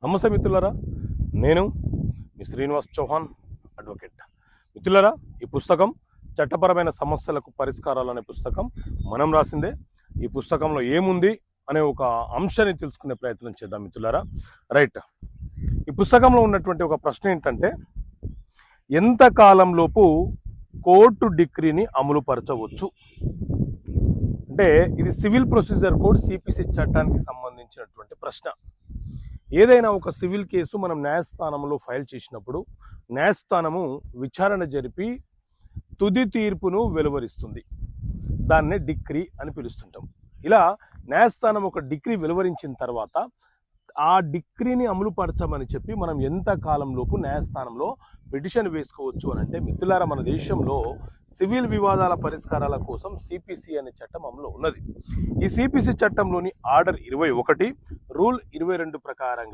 నమస్తే మిత్రులారా, నేను మీ శ్రీనివాస్ చౌహాన్ అడ్వకేట్. మిత్రులారా, ఈ పుస్తకం చట్టపరమైన సమస్యలకు పరిష్కారాలు అనే పుస్తకం మనం రాసిందే. ఈ పుస్తకంలో ఏముంది అనే ఒక అంశాన్ని తెలుసుకునే ప్రయత్నం చేద్దాం మిత్రులారా. రైట్, ఈ పుస్తకంలో ఉన్నటువంటి ఒక ప్రశ్న ఏంటంటే, ఎంత కాలంలోపు కోర్టు డిగ్రీని అమలు పరచవచ్చు? అంటే ఇది సివిల్ ప్రొసీజర్ కోడ్ సిపిసి చట్టానికి సంబంధించినటువంటి ప్రశ్న. ఏదైనా ఒక సివిల్ కేసు మనం న్యాయస్థానంలో ఫైల్ చేసినప్పుడు న్యాయస్థానము విచారణ జరిపి తుది తీర్పును వెలువరిస్తుంది. దాన్నే డిగ్రీ అని పిలుస్తుంటాం. ఇలా న్యాయస్థానం ఒక డిగ్రీ వెలువరించిన తర్వాత ఆ డిగ్రీని అమలుపరచమని చెప్పి మనం ఎంత కాలంలోపు న్యాయస్థానంలో పిటిషన్ వేసుకోవచ్చు అని అంటే, మిత్రులారా, మన దేశంలో సివిల్ వివాదాల పరిష్కారాల కోసం సిపిసి అనే చట్టం అమలు ఉన్నది. ఈ సిపిసి చట్టంలోని ఆర్డర్ 21 రూల్ 22 ప్రకారంగా